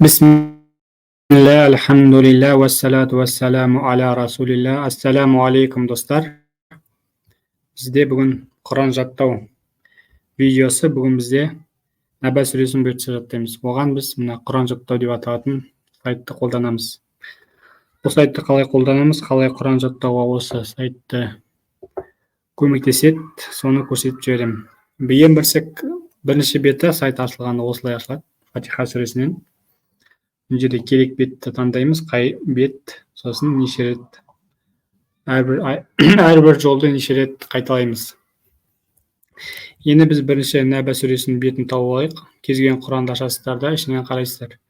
Bismillah, alhamdulillah, vassalatu vassalamu ala rasulillah. Assalamu алейкум достар. Бізде бүгін Құран жаттау видеосы. Бүгін бізде Наба сүресін бұйыртса жаттаймыз. Оған біз мына Құран жаттау деп аталатын сайтты қолданамыз. Бұл сайтты қалай қолданамыз, қалай Құран жаттауға осы сайтты көмектеседі, соны көрсетіп жіберемін. Ең бірінші беті сайт ашылғанда осылай ашылады, Фатиха сүресінен. Бұл жерде керек бетті таңдаймыз, қай бет, сосын неше рет, әрбір жолды неше рет қайталаймыз. Енді біз бірінші Наба сүресінің бетін тауып алайық. Кез келген Құранды ашасыздар, ішінен қарайсыздар.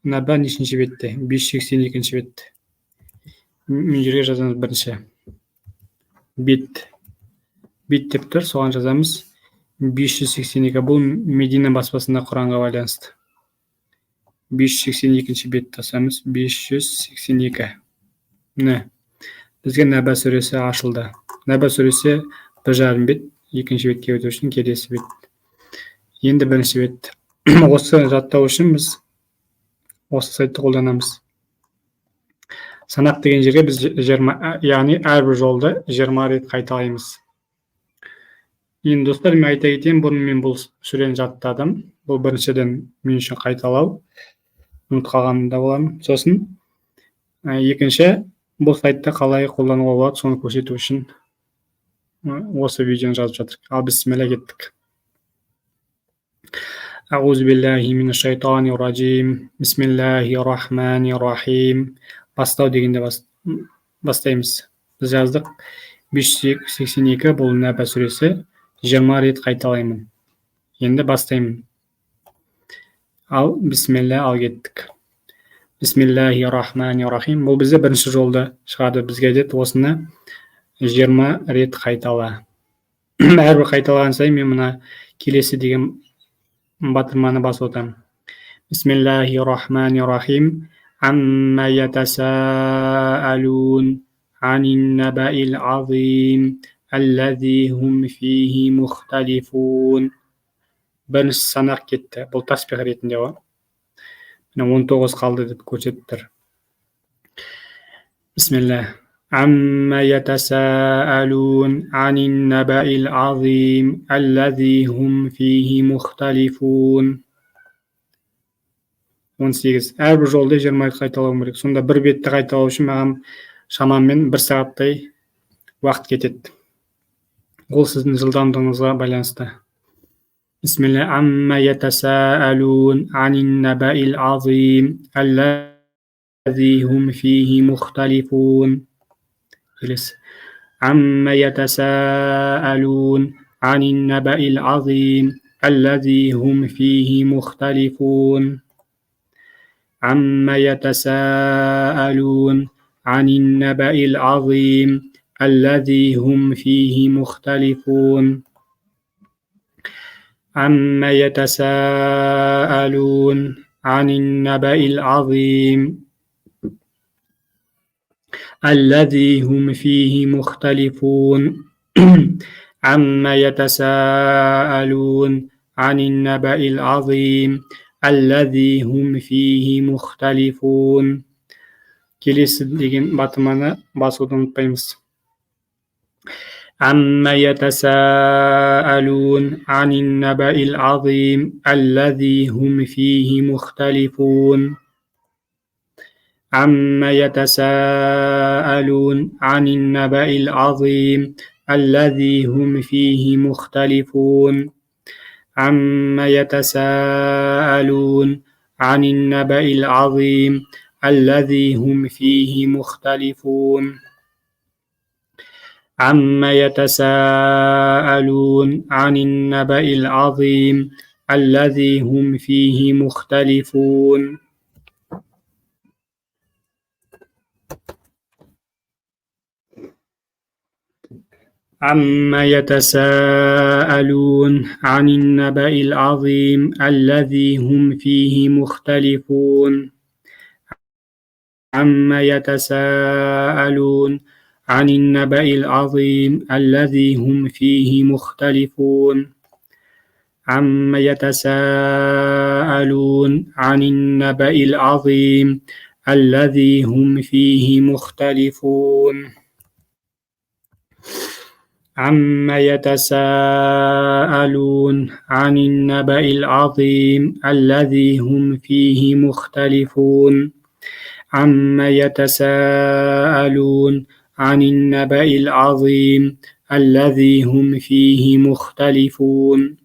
Наба нешінші бетте? 582-ші бетте. Мен жерге жазамыз бірінші. Бет деп тұр, соған жазамыз 582. Бұл Медина баспасында Құранға байланысты. 582-ші бетті тасамыз. 582. Бізге Наба сүресі ашылды. Наба сүресі 1,5 бет, екінші бетке өту үшін келесі бет. Енді бірінші бет. Осы жаттау үшін біз осы сайтты қолданамыз. Санақ деген жерге біз 20, яғни әрбір жолды 20 рет қайталаймыз. Енді достар, мен айта кетейін, бұрын мен бұл сүрені жаттадым. Бұл біріншіден мен үшін қайталау. Ұмытып қалғанда боламын. Сосын екінші, бұл сайтты қалай қолдануға болады, соны көрсету үшін осы видеоны жазып жатыр. Ал бисмилля, кеттік. Аузу биллахи минаш шайтанир ражим. Бисмиллахир рахим. Бастау дегенде бастаймыз. Біз жаздық 582, бұл Наба сүресі, 20 рет қайталаймын. Енді бастаймын. Ал бисмилля, ал кеттік. Бисмиллахир-рахманир-рахим. Бұл бізде бірінші жолды шығарды. Бізге айтады, осыны 20 рет қайтала. Әрбір қайталаған сайын мен мына келесі деген батырманы басып отырамын. Бисмиллахир-рахманир-рахим. Амма ятасаалун анин набаил азим аллази хум фихи мухталифун. Бірінші санақ кетті. Бұл таспих ретінде ғой. 19 қалды деп көрсетіп тұр. Бисмилля. Амма ятасаалун анин набаил азим аллази хум фихи мухталифун. 18. Әрбір жолды 20 рет қайталауым керек. Сонда бір бетті қайталау үшін маған шамамен 1 сағаттай уақыт кетеді. Ол сіздің жылдамдығыңызға байланысты. Бисмилля. Амма ятасаалун анин набаил азим аллази хум фихи мухталифун. Келесі. Амма ятасаалун анин набаил азим аллази хум фихи мухталифун. Амма ятасаалун анин набаил азим аллази хум фихи мухталифун. عما يتساءلون عن النبأ العظيم الذي هم فيه مختلفون. عما يتساءلون عن النبأ العظيم الذي هم فيه مختلفون. Келесі деген батырманы басуды ұмытпаймыз. عما يتساءلون عن النبأ العظيم الذي هم فيه مختلفون. عما يتساءلون عن النبأ العظيم الذي هم فيه مختلفون. عما يتساءلون عن النبأ العظيم الذي هم فيه مختلفون. عما يتساءلون عن النبأ العظيم الذي هم فيه مختلفون. عما يتساءلون عن النبأ العظيم الذي هم فيه مختلفون. عما يتساءلون عن النبأ العظيم الذي هم فيه مختلفون. عما يتساءلون عن النبأ العظيم الذي هم فيه مختلفون عما يتساءلون عن النبأ العظيم الذي هم فيه مختلفون عما يتساءلون عن النبأ العظيم الذي هم فيه مختلفون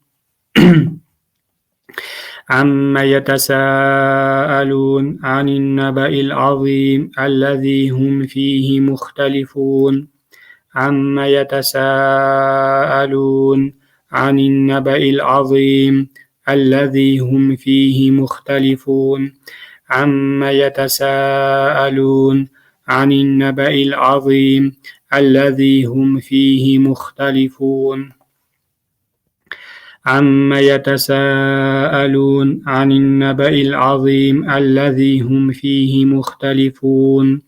عما يتساءلون عن النبأ العظيم الذي هم فيه مختلفون عما يتساءلون عن النبأ العظيم الذي هم فيه مختلفون عما يتساءلون عن النبأ العظيم الذي هم فيه مختلفون عما يتساءلون عن النبأ العظيم الذي هم فيه مختلفون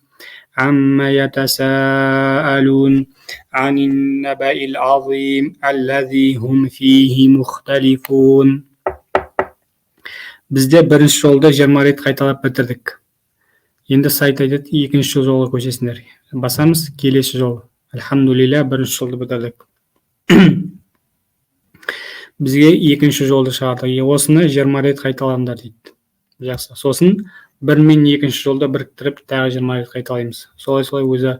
عما يتساءلون عن النبأ العظيم الذي هم فيه مختلفون. Bizde birinchi жолда 20 рет қайталап бітірдік. Енді сайт айтады, екінші жолға көшесіңдер. Басамыз, келесі жол. Альхамдулилля, бірінші жолды бітірдік. Бізге екінші жолды шығарды. Осыны 20 рет қайталаңдар дейді. Жақсы. Сосын бір мен екінші жолда біріктіріп, тағы 20 рет қайталаймыз. Солай өзі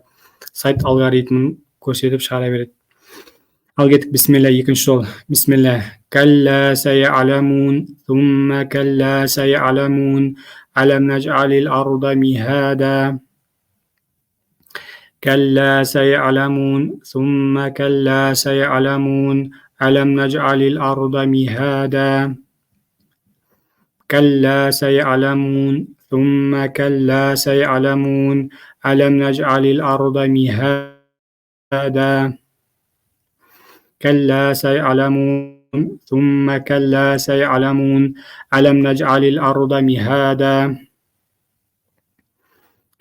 сайт алгоритмін көрсетіп шығара береді. Ал кеттік, бисмилля, екінші жол. Бисмилля. Калла сайя'ламун, сумма калла сайя'ламун, алам надж'алил арда михада. كلا سيعلمون ثم كلا سيعلمون ألم نجعل الأرض مهادا كلا سيعلمون ثم كلا سيعلمون ألم نجعل الأرض مهادا كلا سيعلمون ثم كلا سيعلمون ألم نجعل الأرض مهادا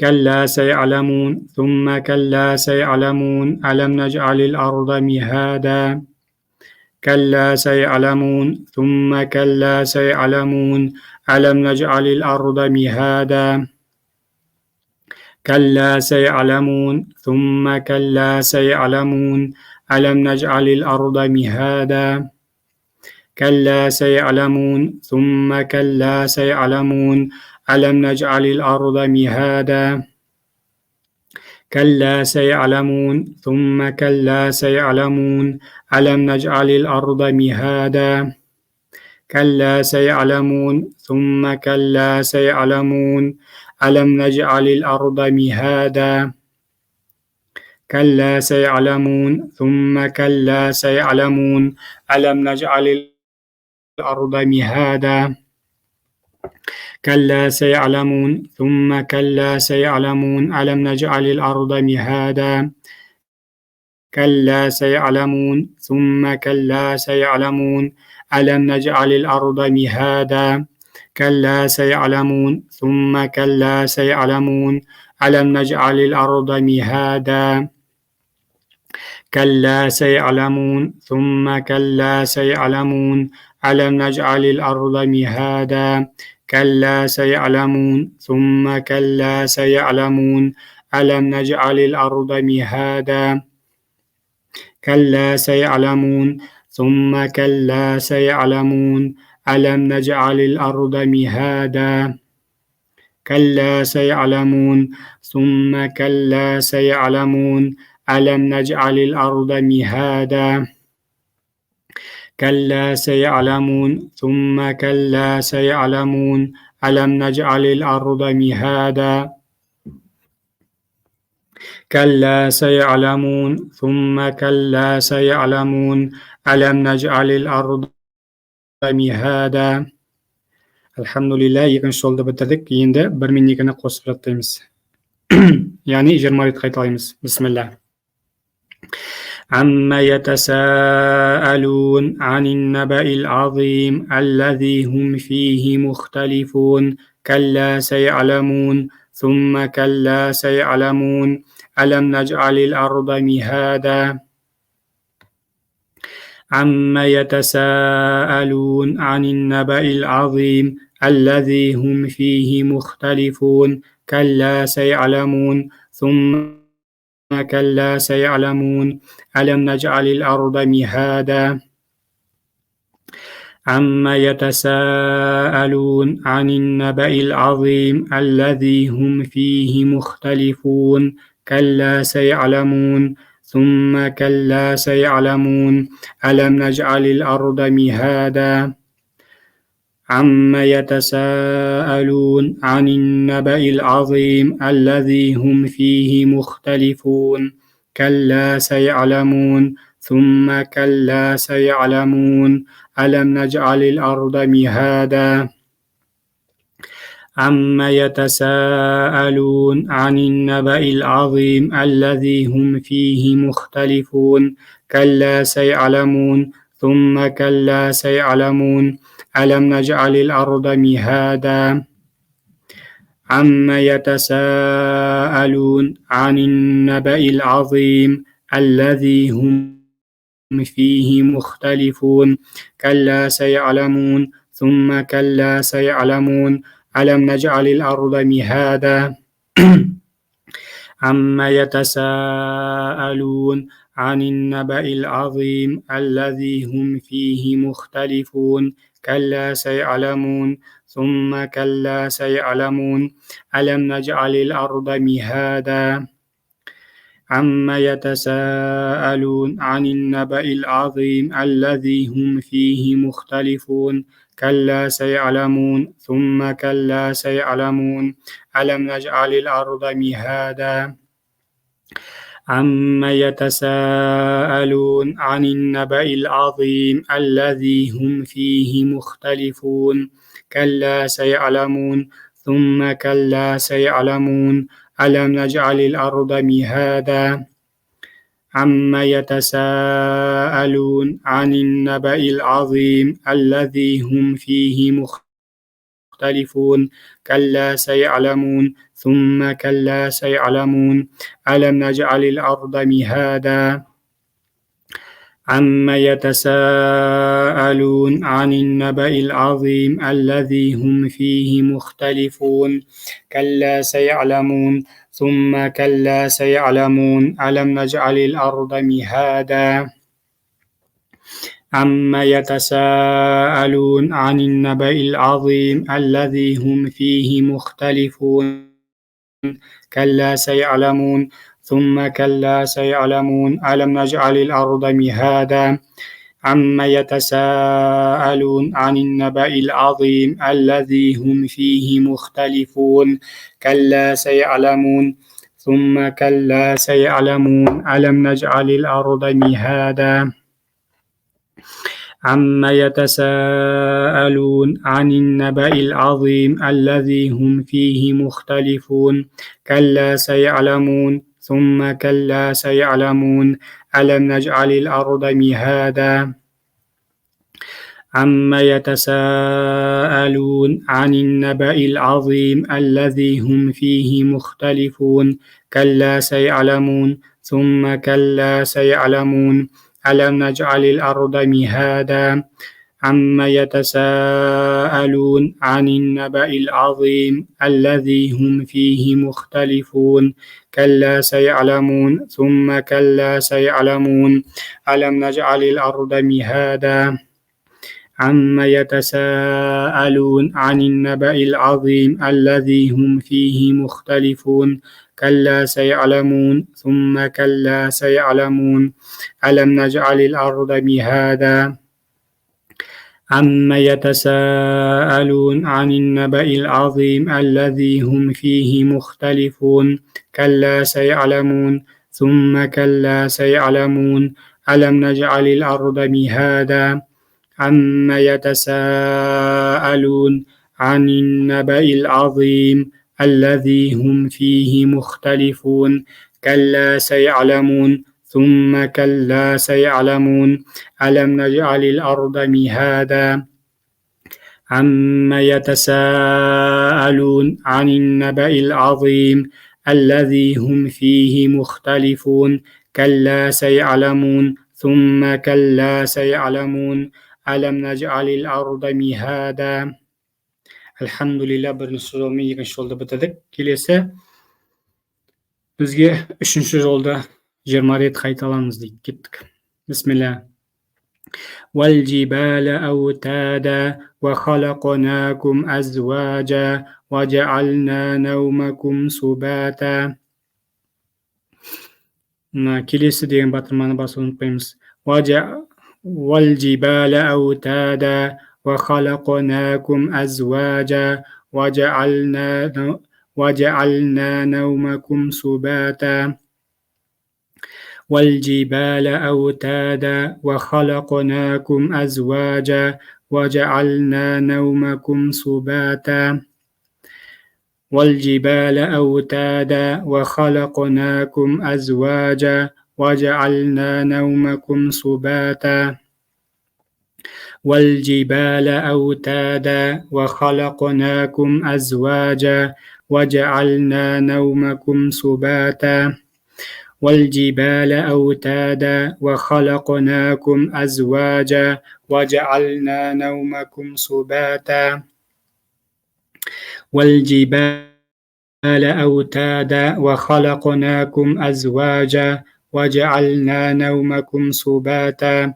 كلا سيعلمون ثم كلا سيعلمون ألم نجعل الأرض مهادا كلا سيعلمون ثم كلا سيعلمون ألم نجعل الأرض مهادا كلا سيعلمون ثم كلا سيعلمون ألم نجعل الأرض مهادا كلا سيعلمون ثم كلا سيعلمون ألم نجعل الأرض مهادا كلا سيعلمون ثم كلا سيعلمون ألم نجعل الأرض مهادا كلا سيعلمون ثم كلا سيعلمون ألم نجعل الأرض مهادا كلا سيعلمون ثم كلا سيعلمون ألم نجعل الأرض مهادا كلا سيعلمون ثم كلا سيعلمون ألم نجعل الأرض مهادا كلا سيعلمون ثم كلا سيعلمون ألم نجعل الأرض مهادا كلا سيعلمون ثم كلا سيعلمون ألم نجعل الأرض مهادا كلا سيعلمون ثم كلا سيعلمون ألم نجعل الأرض مهادا كلا سيعلمون ثم كلا سيعلمون ألم نجعل الأرض مهادا كلا سيعلمون ثم كلا سيعلمون ألم نجعل الأرض مهادا كلا سيعلمون ثم كلا سيعلمون ألم نجعل الأرض مهادا كلا سيعلمون ثم كلا سيعلمون ألم نجعل الأرض مهادا كلا سيعلمون ثم كلا سيعلمون ألم نجعل الأرض مهادا. Alhamdulillah, екінші жолды бітірдік. Енді бір мен екіні қосып жаттаймыз. Яғни 20 рет қайталаймыз. Бисмилlah. عما يتساءلون عن النبأ العظيم الذي هم فيه مختلفون كلا سيعلمون ثم كلا سيعلمون ألم نجعل الأرض مهادا عما يتساءلون عن النبأ العظيم الذي هم فيه مختلفون كلا سيعلمون ثم كلا سيعلمون ألم نجعل الأرض مهادا عما يتساءلون عن النبأ العظيم الذي هم فيه مختلفون كلا سيعلمون ثم كلا سيعلمون ألم نجعل الأرض مهادا عما يتساءلون عن النبأ العظيم الذي هم فيه مختلفون كلا سيعلمون ثم كلا سيعلمون ألم نجعل الأرض مهادا عما يتساءلون عن النبأ العظيم الذي هم فيه مختلفون كلا سيعلمون ثم كلا سيعلمون ألم نجعل الأرض مهادا عما يتساءلون عن النبأ العظيم الذي هم فيه مختلفون كلا سيعلمون ثم كلا سيعلمون ألم نجعل الأرض مهادا عما يتساءلون عن النبأ العظيم الذي هم فيه مختلفون كلا سيعلمون ثم كلا سيعلمون ألم نجعل الأرض مهادا عما يتساءلون عن النبأ العظيم الذي هم فيه مختلفون كلا سيعلمون ثم كلا سيعلمون ألم نجعل الأرض مهادا عما يتساءلون عن النبأ العظيم الذي هم فيه مختلفون كلا سيعلمون ثم كلا سيعلمون ألم نجعل الأرض مهادا عما يتساءلون عن النبأ العظيم الذي هم فيه مختلفون كلا سيعلمون ثم كلا سيعلمون ألم نجعل الأرض مهادا عما يتساءلون عن النبأ العظيم الذي هم فيه مختلفون كلا سيعلمون ثم كلا سيعلمون ألم نجعل الأرض مهادا عما يتساءلون عن النبأ العظيم الذي هم فيه مختلفون كلا سيعلمون ثم كلا سيعلمون ألم نجعل الأرض مهادا عما يتساءلون عن النبأ العظيم الذي هم فيه مختلفون كلا سيعلمون ثم كلا سيعلمون ألم نجعل الأرض مهادا عما يتساءلون عن النبأ العظيم الذي هم فيه مختلفون كلا سيعلمون ثم كلا سيعلمون ألم نجعل الأرض مهادا عما يتساءلون عن النبأ العظيم الذي هم فيه مختلفون كلا سيعلمون ثم كلا سيعلمون ألم نجعل الأرض مهادا عما يتساءلون عن النبأ العظيم الذي هم فيه مختلفون كلا سيعلمون ثم كلا سيعلمون ألم نجعل الأرض مهادا عما يتساءلون عن النبأ العظيم الذي هم فيه مختلفون كلا سيعلمون ثم كلا سيعلمون ألم نجعل الأرض مهادا عما يتساءلون عن النبأ العظيم الذي هم فيه مختلفون كلا سيعلمون ثم كلا سيعلمون ألم نجعل الأرض مهادا عما يتساءلون عن النبأ العظيم الذي هم فيه مختلفون كلا سيعلمون ثم كلا سيعلمون ألم نجعل الأرض مهادا عما يتساءلون عن النبأ العظيم الذي هم فيه مختلفون كلا سيعلمون ثم كلا سيعلمون ألم نجعل الأرض مهادا. Alhamdulillah, birinchi jolni ikkinchi jolda bitirdik. Kelesi bizga uchinchi jolda 20 ret qaytalanamiz deydi. Ketdik. Bismillah. والجبال أوتادا وخلقناكم أزواجا وجعلنا نومكم سباتا. Kelesi degan batırmani basıp unutmaymiz. والجبال أوتادا وخلقناكم أزواجا وجعلنا نومكم سباتا. والجبال أوتادا وخلقناكم أزواجا وجعلنا نومكم سباتا. والجبال أوتادا وخلقناكم أزواجا وجعلنا نومكم سباتا. والجبال أوتادا وخلقناكم أزواجا وجعلنا نومكم سباتا. والجبال أوتادا وخلقناكم أزواجا وجعلنا نومكم سباتا. والجبال أوتادا وخلقناكم أزواجا وجعلنا نومكم سباتا.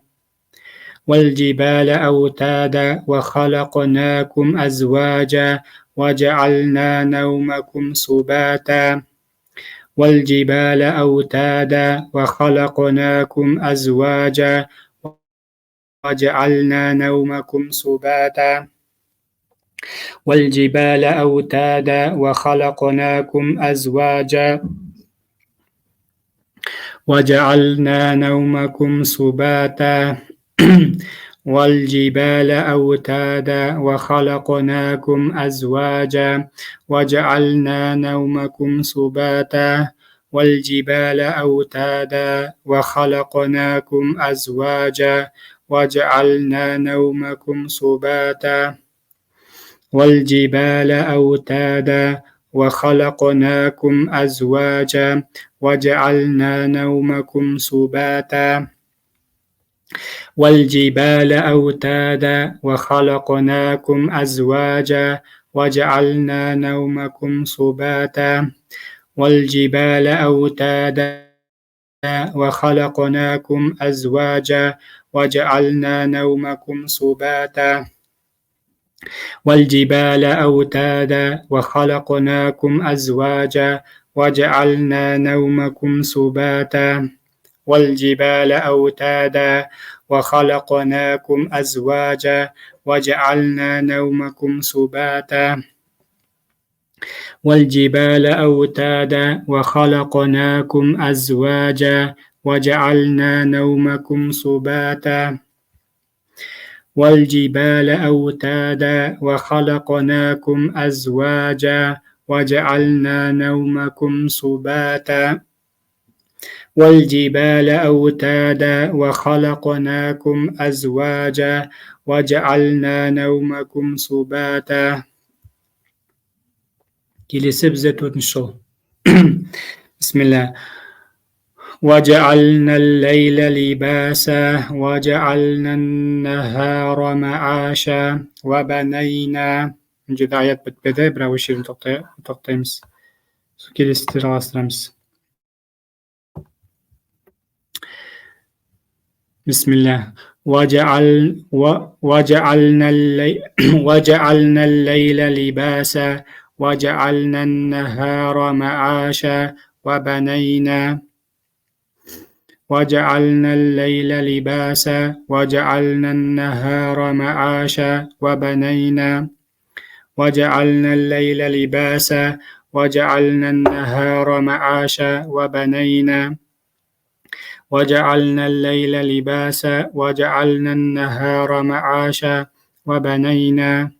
والجبال أوتادا وخلقناكم أزواجا وجعلنا نومكم سباتا. والجبال أوتادا وخلقناكم أزواجا وجعلنا نومكم سباتا. والجبال أوتادا وخلقناكم أزواجا وجعلنا نومكم سباتا. والجبال أوتادا وخلقناكم أزواجا وجعلنا نومكم سباتا. والجبال أوتادا وخلقناكم أزواجا وجعلنا نومكم سباتا. والجبال أوتادا وخلقناكم أزواجا وجعلنا نومكم سباتا. والجبال أوتادا وخلقناكم أزواجا وجعلنا نومكم سباتا. والجبال أوتادا وخلقناكم أزواجا وجعلنا نومكم سباتا. والجبال أوتادا وخلقناكم أزواجا وجعلنا نومكم سباتا. والجبال أوتادا وخلقناكم أزواجا وجعلنا نومكم سباتا. والجبال أوتادا وخلقناكم أزواجا وجعلنا نومكم سباتا. والجبال أوتادا وخلقناكم أزواجا وجعلنا نومكم سباتا. والجبال أوتادا وخلقناكم أزواجا وجعلنا نومكم سباتا. Kelesi bize 4. jol. Bismillah. وجعلنا الليل لباسا وجعلنا النهار معاشا وبنينا. Öncede ayet bitmedi. Bravo şirin toktayımız. Kelesi tirastıramız. بسم الله. وجعلنا الليل لباسا وجعلنا النهار معاشا وبنينا. وجعلنا الليل لباسا وجعلنا النهار معاشا وبنينا. وجعلنا الليل لباسا وجعلنا النهار معاشا وبنينا. وجعلنا الليل لباسا وجعلنا النهار معاشا وبنينا.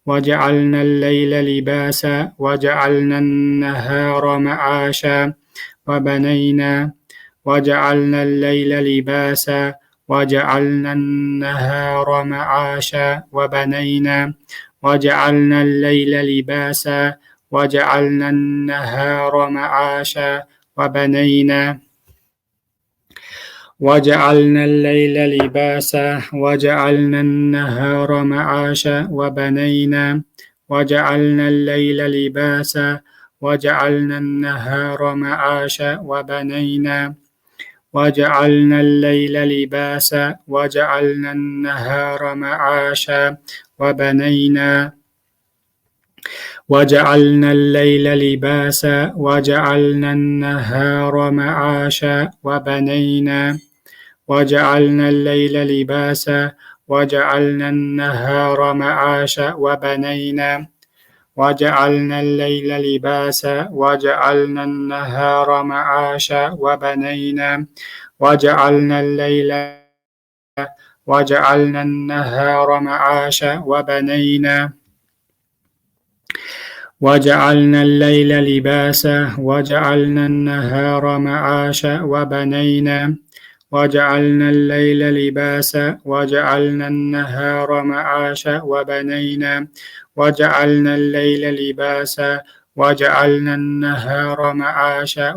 وجعلنا الليل لباسا وجعلنا النهار معاشا وبنينا. وجعلنا الليل لباسا وجعلنا النهار معاشا وبنينا. وجعلنا الليل لباسا وجعلنا النهار معاشا وبنينا. وجعلنا الليل لباسا وجعلنا النهار معاشا وجعلنا الليل لباسا وجعلنا النهار معاشا وجعلنا الليل لباسا وجعلنا النهار معاشا وجعلنا الليل لباسا وجعلنا النهار معاشا وجعلنا الليل لباسا وجعلنا النهار معاشا وجعلنا الليل لباسا وجعلنا النهار معاشا وجعلنا النهار معاشا وجعلنا الليل لباسا وجعلنا النهار معاشا وجعلنا الليل لباسا وجعلنا النهار معاشا وجعلنا الليل لباسا وجعلنا النهار معاشا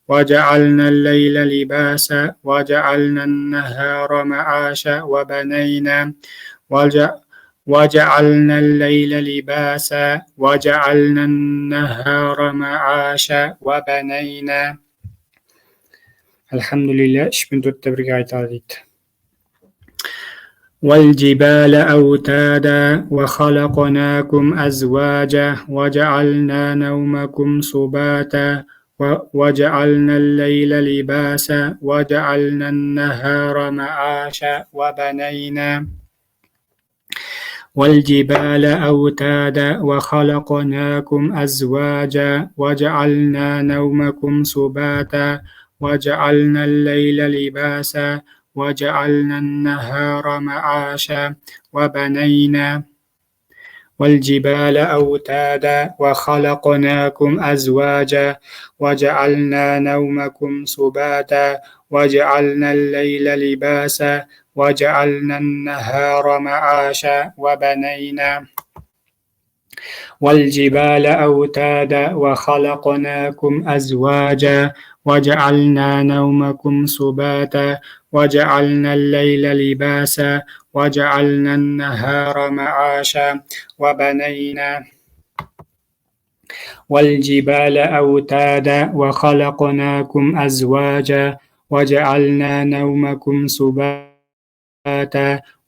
وجعلنا الليل لباسا وجعلنا النهار معاشا وجعلنا الليل لباسا وجعلنا النهار معاشا Elhamdülillah 3004 tebrik ayet. والجبال أوتادا وخلقناكم أزواجا وجعلنا نومكم سباتا وجعلنا الليل لباسا وجعلنا النهار معاشا والجبال أوتادا وخلقناكم أزواجا وجعلنا نومكم سباتا وجعلنا الليل لباسا وجعلنا النهار معاشا والجبال أوتادا وخلقناكم أزواجا وجعلنا نومكم سباتا وجعلنا الليل لباسا وجعلنا النهار معاشا والجبال أوتادا وخلقناكم أزواجا وجعلنا نومكم سباتا وجعلنا الليل لباسا وجعلنا النهار معاشا والجبال أوتادا وخلقناكم أزواجا وجعلنا نومكم سباتا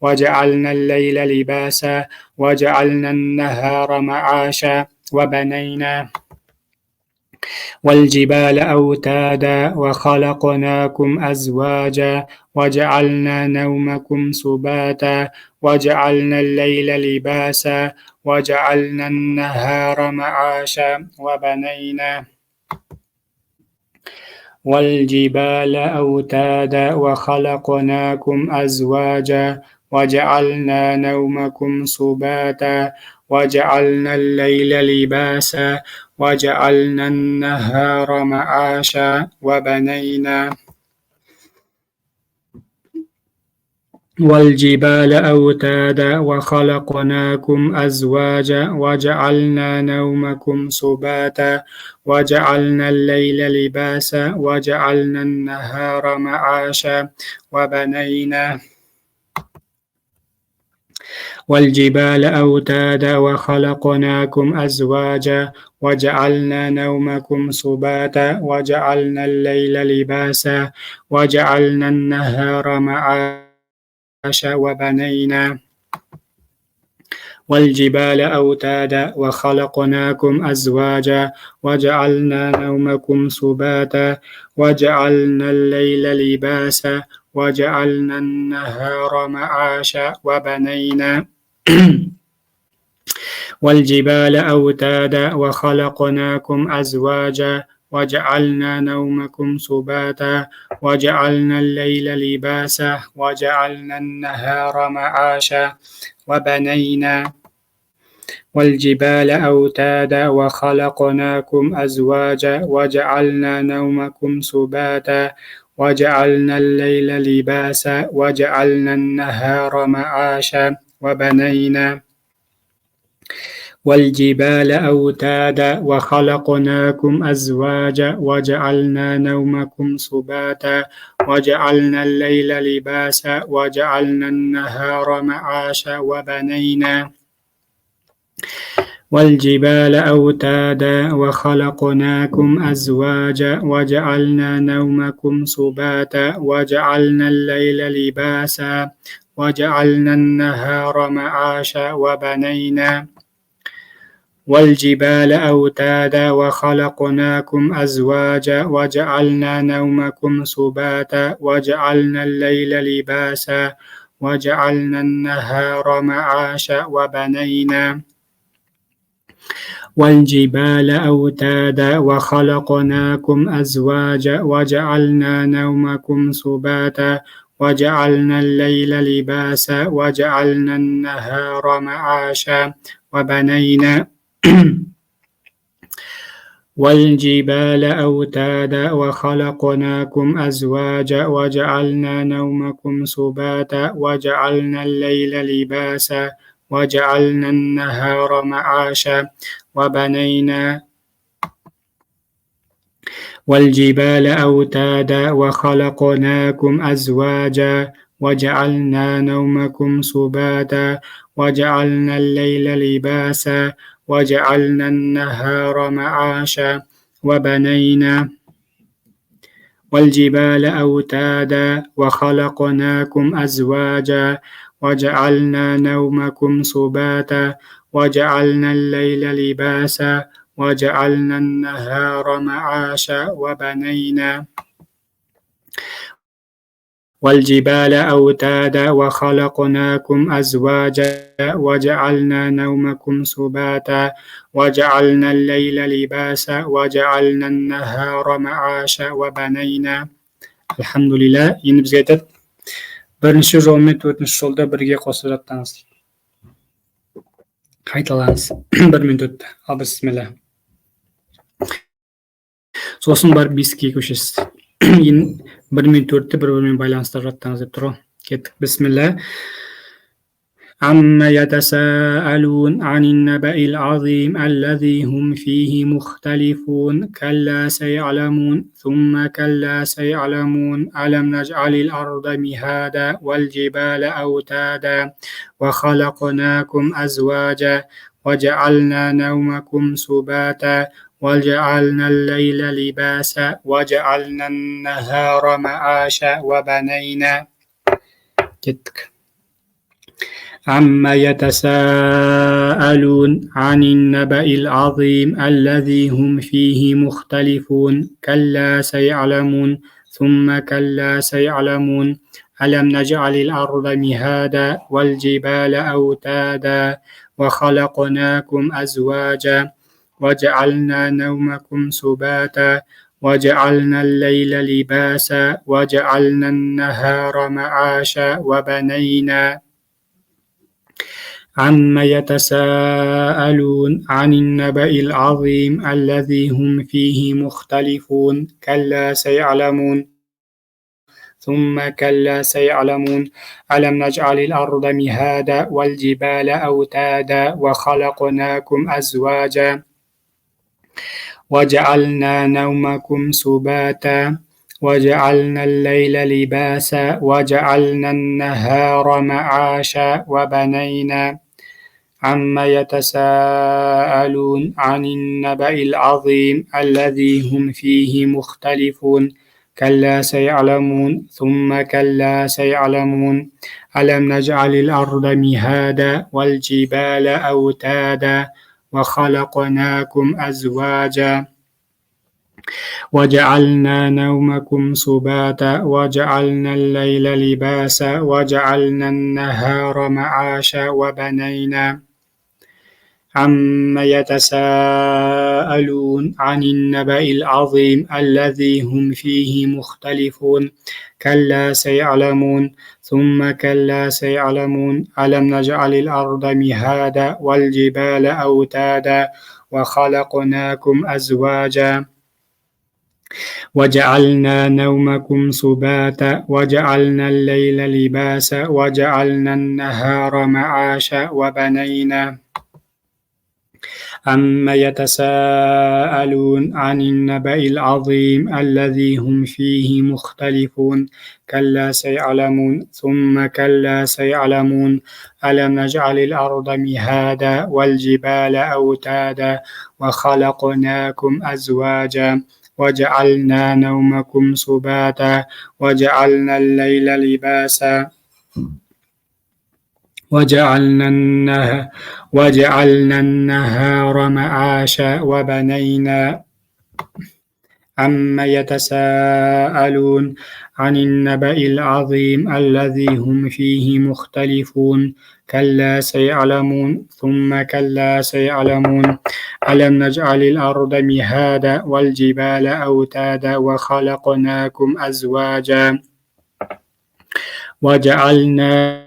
وجعلنا الليل لباسا وجعلنا النهار معاشا والجبال أوتادا وخلقناكم أزواجا وجعلنا نومكم سباتا وجعلنا الليل لباسا وجعلنا النهار معاشا والجبال أوتادا وخلقناكم أزواجا وجعلنا نومكم سباتا وجعلنا الليل لباسا وجعلنا النهار معاشا والجبال أوتادا وخلقناكم أزواجا وجعلنا نومكم سباتا وجعلنا الليل لباسا وجعلنا النهار معاشا والجبال أوتادا وخلقناكم أزواجا وجعلنا نومكم سباتا وجعلنا الليل لباسا وجعلنا النهار معاشا والجبال أوتادا وخلقناكم أزواجا وجعلنا نومكم سباتا وجعلنا الليل لباسا وجعلنا النهار معاشا والجبال أوتادا وخلقناكم أزواجا وجعلنا نومكم سباتا وجعلنا الليل لباسا وجعلنا النهار معاشا والجبال أوتادا وخلقناكم أزواجا وجعلنا نومكم سباتا وجعلنا الليل لباسا وجعلنا النهار معاشا والجبال أوتادا وخلقناكم أزواجا وجعلنا نومكم سباتا وجعلنا الليل لباسا وجعلنا النهار معاشا والجبال أوتادا وخلقناكم أزواجا وجعلنا نومكم سباتا وجعلنا الليل لباسا وجعلنا النهار معاشا والجبال أوتادا وخلقناكم أزواجا وجعلنا نومكم سباتا وجعلنا الليل لباسا وجعلنا النهار معاشا والجبال أوتادا وخلقناكم أزواجا وجعلنا نومكم سباتا وجعلنا الليل لباسا وجعلنا النهار معاشا والجبال أوتادا وخلقناكم أزواجا وجعلنا نومكم سباتا وجعلنا الليل لباسا وجعلنا النهار معاشا والجبال أوتادا وخلقناكم أزواجا وجعلنا نومكم سباتا وجعلنا الليل لباسا وجعلنا النهار معاشا والجبال أوتادا وخلقناكم أزواجا وجعلنا نومكم سباتا وجعلنا الليل لباسا وجعلنا النهار معاشا والجبال أوتادا وخلقناكم أزواجا وجعلنا نومكم سباتا وجعلنا الليل لباسا وجعلنا النهار معاشا Alhamdulillah. Endi bizga aytadi, birinchi yo'l bilan to'rtinchi yo'lda birga qo'shib жатсаңыз. Qaytalamiz. 1 minut o'tdi. Bismillah. So'sin borib 5ga ko'chasiz. 1 minut o'tdi, bir-birini байланыстырып жатсаңыз deb turib. Ketdik. Bismillah. عما يتساءلون عن النبأ العظيم الذي هم فيه مختلفون كلا سيعلمون ثم كلا سيعلمون ألم نجعل الأرض مهادا والجبال أوتادا وخلقناكم أزواجا وجعلنا نومكم سباتا وجعلنا الليل لباسا وجعلنا النهار معاشا كتك عما يتساءلون عن النبأ العظيم الذي هم فيه مختلفون كلا سيعلمون ثم كلا سيعلمون ألم نجعل الأرض مهادا والجبال أوتادا وخلقناكم أزواجا وجعلنا نومكم سباتا وجعلنا الليل لباسا وجعلنا النهار معاشا عما يتساءلون عن النبأ العظيم الذي هم فيه مختلفون كلا سيعلمون ثم كلا سيعلمون ألم نجعل الأرض مهادا والجبال أوتادا وخلقناكم أزواجا وجعلنا نومكم سباتا وجعلنا الليل لباسا وجعلنا النهار معاشا عما يتساءلون عن النبأ العظيم الذي هم فيه مختلفون كلا سيعلمون ثم كلا سيعلمون ألم نجعل الأرض مهادا والجبال أوتادا وخلقناكم أزواجا وجعلنا نومكم سباتا وجعلنا الليل لباسا وجعلنا النهار معاشا عما يتساءلون عن النبأ العظيم الذي هم فيه مختلفون كلا سيعلمون ثم كلا سيعلمون ألم نجعل الأرض مهادا والجبال أوتادا وخلقناكم أزواجا وجعلنا نومكم سباتا وجعلنا الليل لباسا وجعلنا النهار معاشا عما يتساءلون عن النبأ العظيم الذي هم فيه مختلفون كلا سيعلمون ثم كلا سيعلمون ألم نجعل الأرض مهادا والجبال أوتادا وخلقناكم أزواجا وجعلنا نومكم سباتا وجعلنا الليل لباسا وجعلنا النهار معاشا وبنينا عما يتساءلون عن النبأ العظيم الذي هم فيه مختلفون كلا سيعلمون ثم كلا سيعلمون ألم نجعل الأرض مهادا والجبال أوتادا وخلقناكم أزواجا وجعلنا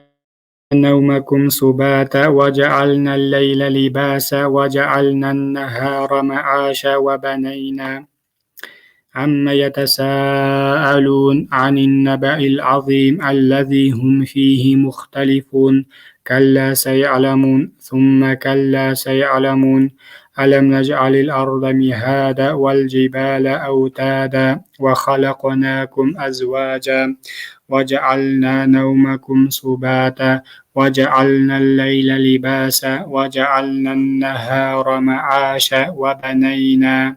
نومكم سباتا وجعلنا الليل لباسا وجعلنا النهار معاشا وبنينا عما يتساءلون عن النبأ العظيم الذي هم فيه مختلفون كلا سيعلمون ثم كلا سيعلمون ألم نجعل الأرض مهادا والجبال أوتادا وخلقناكم أزواجا وجعلنا نومكم سباتا وجعلنا الليل لباسا وجعلنا النهار معاشا وبنينا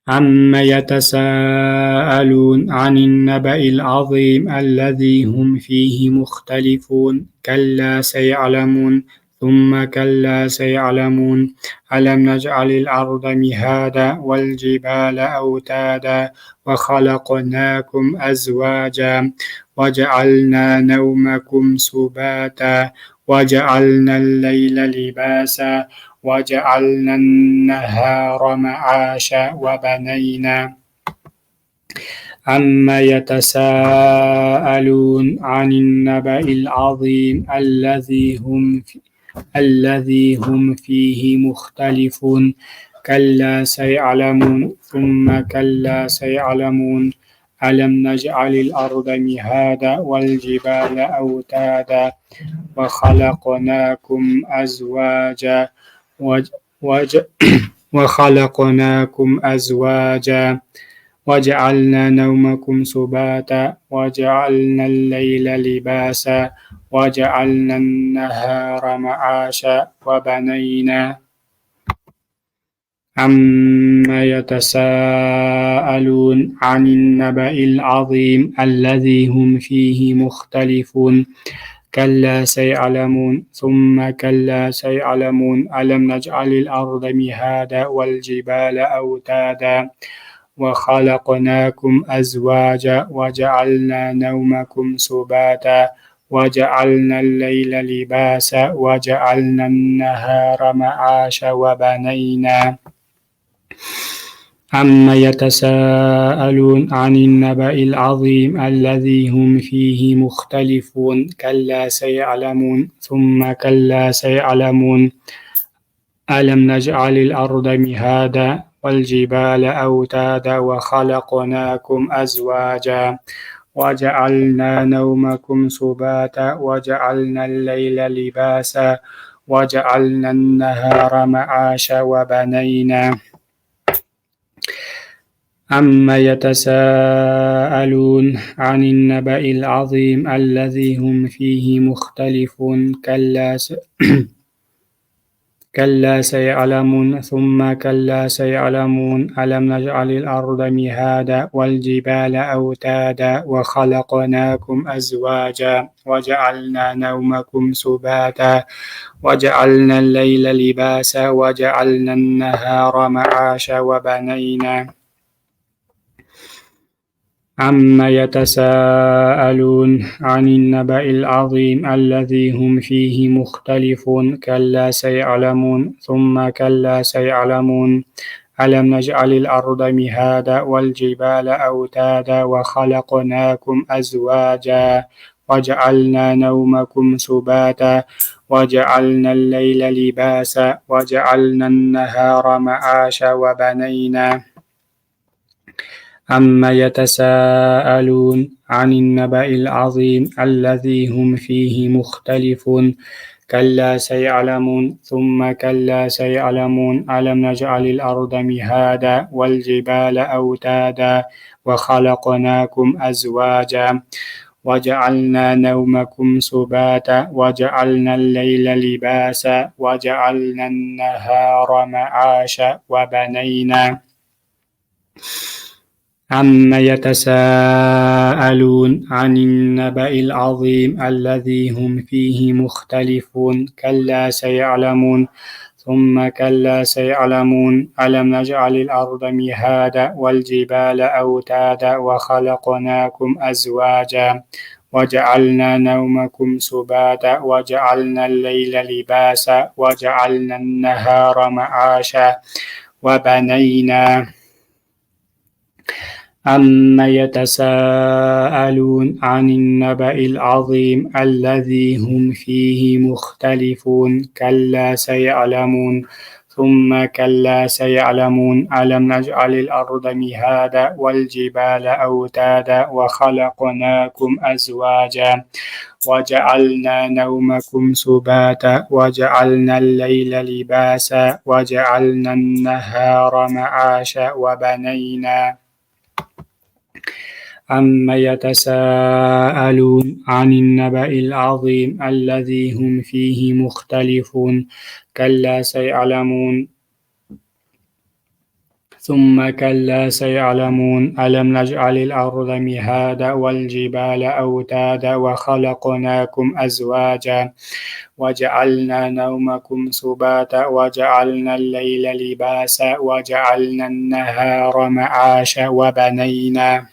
عما يتساءلون عن النبأ العظيم الذي هم فيه مختلفون كلا سيعلمون ثم كلا سيعلمون ألم نجعل الأرض مهادا والجبال أوتادا وخلقناكم أزواجا وجعلنا نومكم سباتا وجعلنا الليل لباسا وجعلنا النهار معاشا وبنينا عما يتساءلون عن النبأ العظيم الذي هم فيه مختلفون كلا سيعلمون ثم كلا سيعلمون ألم نجعل الأرض مهادا والجبال أوتادا وخلقناكم أزواجا وجعلنا نومكم سباتا وجعلنا الليل لباسا وجعلنا النهار معاشا وبنينا عما يتساءلون عن النبأ العظيم الذي هم فيه مختلفون كلا سيعلمون ثم كلا سيعلمون ألم نجعل الأرض مهادا والجبال أوتادا وخلقناكم أزواجا وجعلنا نومكم سباتا وجعلنا الليل لباسا وجعلنا النهار معاشا وبنينا عما يتساءلون عن النبأ العظيم الذي هم فيه مختلفون كلا سيعلمون ثم كلا سيعلمون ألم نجعل الأرض مهادا والجبال أوتادا وخلقناكم أزواجا وجعلنا نومكم سباتا وجعلنا الليل لباسا وجعلنا النهار معاشا وبنينا عما يتساءلون عن النبأ العظيم الذي هم فيه مختلفون كلا سيعلمون ثم كلا سيعلمون ألم نجعل الأرض مهادا والجبال أوتادا وخلقناكم أزواجا وجعلنا نومكم سباتا وجعلنا الليل لباسا وجعلنا النهار معاشا وبنينا عما يتساءلون عن النبأ العظيم الذي هم فيه مختلفون كلا سيعلمون ثم كلا سيعلمون ألم نجعل الأرض مهادا والجبال أوتادا وخلقناكم أزواجا وجعلنا نومكم سباتا وجعلنا الليل لباسا وجعلنا النهار معاشا وبنينا عما يتساءلون عن النبأ العظيم الذي هم فيه مختلفون كلا سيعلمون ثم كلا سيعلمون ألم نجعل الأرض مهادا والجبال أوتادا وخلقناكم أزواجا وجعلنا نومكم سباتا وجعلنا الليل لباسا وجعلنا النهار معاشا وبنينا عما يتساءلون عن النبأ العظيم الذي هم فيه مختلفون كلا سيعلمون ثم كلا سيعلمون ألم نجعل الأرض مهادا والجبال أوتادا وخلقناكم أزواجا وجعلنا نومكم سباتا وجعلنا الليل لباسا وجعلنا النهار معاشا وبنينا عما يتساءلون عن النبأ العظيم الذي هم فيه مختلفون كلا سيعلمون ثم كلا سيعلمون ألم نجعل الأرض مهادا والجبال أوتادا وخلقناكم أزواجا وجعلنا نومكم سباتا وجعلنا الليل لباسا وجعلنا النهار معاشا وبنينا عما يتساءلون عن النبأ العظيم الذي هم فيه مختلفون كلا سيعلمون ثم كلا سيعلمون ألم نجعل الأرض مهادا والجبال أوتادا وخلقناكم أزواجا وجعلنا نومكم سباتا وجعلنا الليل لباسا وجعلنا النهار معاشا وبنينا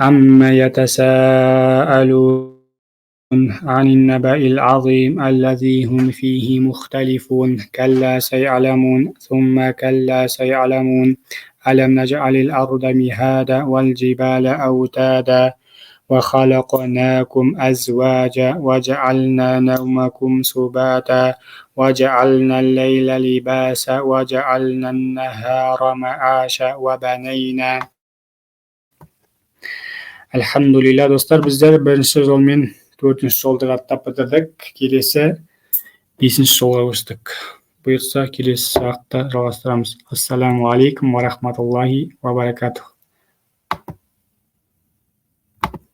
عما يتساءلون عن النبأ العظيم الذي هم فيه مختلفون كلا سيعلمون ثم كلا سيعلمون ألم نجعل الأرض مهادا والجبال أوتادا وخلقناكم أزواجا وجعلنا نومكم سباتا وجعلنا الليل لباسا وجعلنا النهار معاشا وبنينا. Elhamdülillah dostlar, bizler birinci jolmen 4-cü joldy gatnap bitirdik. Kelesi 5-ci jolga geçdik. Buyursa kelesi sabakta жалғастырамыз. Assalamu alaikum wa rahmatullahi wa barakatuh.